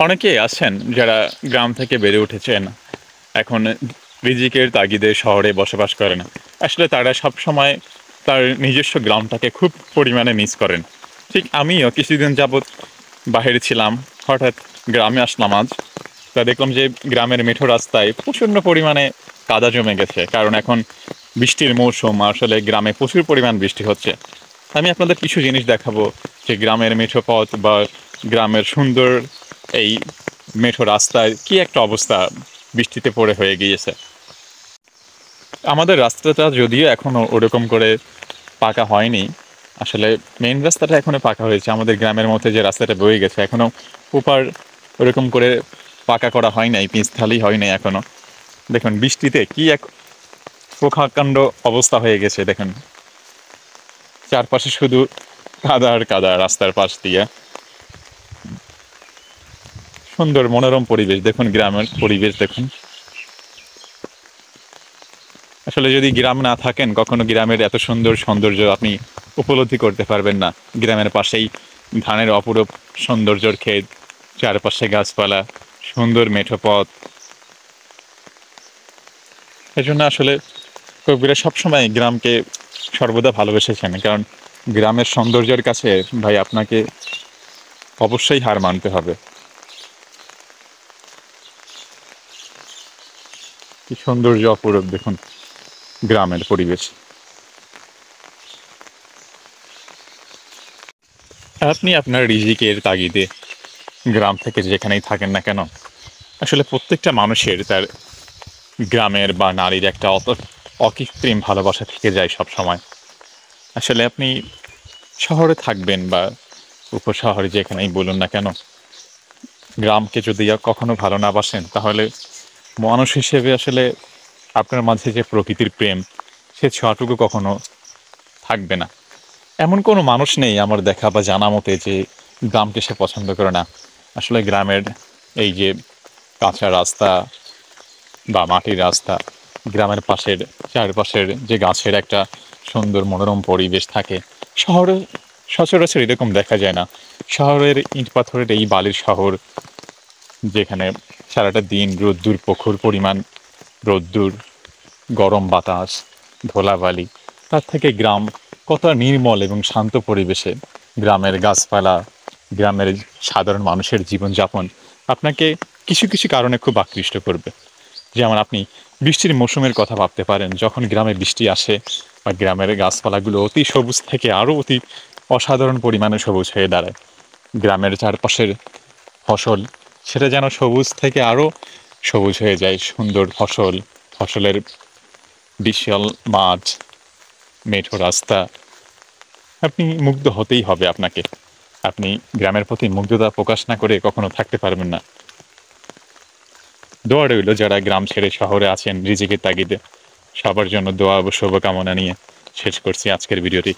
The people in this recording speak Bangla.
অনেকেই আছেন যারা গ্রাম থেকে বেড়ে উঠেছেন, এখন রিজিকের তাগিদে শহরে বসবাস করেন। আসলে তারা সবসময় তার নিজস্ব গ্রামটাকে খুব পরিমাণে মিস করেন। ঠিক আমিও কিছুদিন যাবৎ বাহিরে ছিলাম, হঠাৎ গ্রামে আসলাম আজ। তা দেখলাম যে গ্রামের মেঠো রাস্তায় প্রচণ্ড পরিমাণে কাদা জমে গেছে, কারণ এখন বৃষ্টির মৌসুম, আসলে গ্রামে প্রচুর পরিমাণ বৃষ্টি হচ্ছে। আমি আপনাদের কিছু জিনিস দেখাবো যে গ্রামের মেঠো পথ বা গ্রামের সুন্দর এই মেঠো রাস্তায় কি একটা অবস্থা বৃষ্টিতে পড়ে হয়ে গিয়েছে। আমাদের রাস্তাটা যদিও এখনও ওরকম করে পাকা হয়নি, আসলে মেইন রাস্তাটা এখনও পাকা হয়েছে। আমাদের গ্রামের মধ্যে যে রাস্তাটা বয়ে গেছে এখনও ওপার ওরকম করে পাকা করা হয় নাই, পিচঢালি হয় নাই এখনও। দেখুন বৃষ্টিতে কি এক প্রকাণ্ড অবস্থা হয়ে গেছে। দেখুন চারপাশে শুধু কাদা আর কাদা রাস্তার পাশ দিয়ে। সুন্দর মনোরম পরিবেশ, দেখুন গ্রামের পরিবেশ দেখুন। আসলে যদি গ্রাম না থাকেন কখনো গ্রামের এত সুন্দর সৌন্দর্য আপনি উপলব্ধি করতে পারবেন না। গ্রামের পাশেই ধানের অপরূপ সৌন্দর্যর ক্ষেত, চারপাশে গাছপালা, সুন্দর মেঠো পথ। এজন্য আসলে কবিরা সবসময় গ্রামকে সর্বদা ভালোবেসেছেন, কারণ গ্রামের সৌন্দর্যের কাছে ভাই আপনাকে অবশ্যই হার মানতে হবে। কি সৌন্দর্য অপরূপ দেখুন গ্রামের পরিবেশ। আপনি আপনার রিজিকের তাগিদে গ্রাম থেকে যেখানেই থাকেন না কেন, আসলে প্রত্যেকটা মানুষের তার গ্রামের বা নারীর একটা অকৃত্রিম ভালোবাসা থেকে যায় সব সময়। আসলে আপনি শহরে থাকবেন বা উপশহরে যেখানেই বলুন না কেন, গ্রামকে যদি কখনো ভালো না বাসেন তাহলে মানুষ হিসেবে আসলে আপনার মাঝে যে প্রকৃতির প্রেম, সে ছোঁয়াটুকু কখনো থাকবে না। এমন কোনো মানুষ নেই আমার দেখা বা জানা মতে যে গ্রামকে সে পছন্দ করে না। আসলে গ্রামের এই যে কাঁচা রাস্তা বা মাটির রাস্তা, গ্রামের পাশের চারপাশের যে গাছের একটা সুন্দর মনোরম পরিবেশ থাকে, শহরে সচরাচর এরকম দেখা যায় না। শহরের ইট পাথরের এই বালির শহর, যেখানে সারাটা দিন রোদ্দুর, প্রখর পরিমাণ রোদ্দুর, গরম বাতাস, ধুলাবালি, তার থেকে গ্রাম কত নির্মল এবং শান্ত পরিবেশে। গ্রামের গাছপালা, গ্রামের সাধারণ মানুষের জীবনযাপন আপনাকে কিছু কিছু কারণে খুব আকৃষ্ট করবে। যেমন আপনি বৃষ্টির মৌসুমের কথা ভাবতে পারেন, যখন গ্রামে বৃষ্টি আসে বা গ্রামের গাছপালাগুলো অতি সবুজ থেকে আরও অতি অসাধারণ পরিমাণে সবুজ হয়ে দাঁড়ায়। গ্রামের চারপাশের ফসল, সেটা যেন সবুজ থেকে আরও সবুজ হয়ে যায়। সুন্দর ফসল, ফসলের বিশাল মাঠ, মেঠো রাস্তা, আপনি মুগ্ধ হতেই হবে আপনাকে। আপনি গ্রামের প্রতি মুগ্ধতা প্রকাশ না করে কখনো থাকতে পারবেন না। দোয়া রইল যারা গ্রাম ছেড়ে শহরে আছেন রিজিকের তাগিদে, সবার জন্য দোয়া ও শুভকামনা নিয়ে শেষ করছি আজকের ভিডিওটি।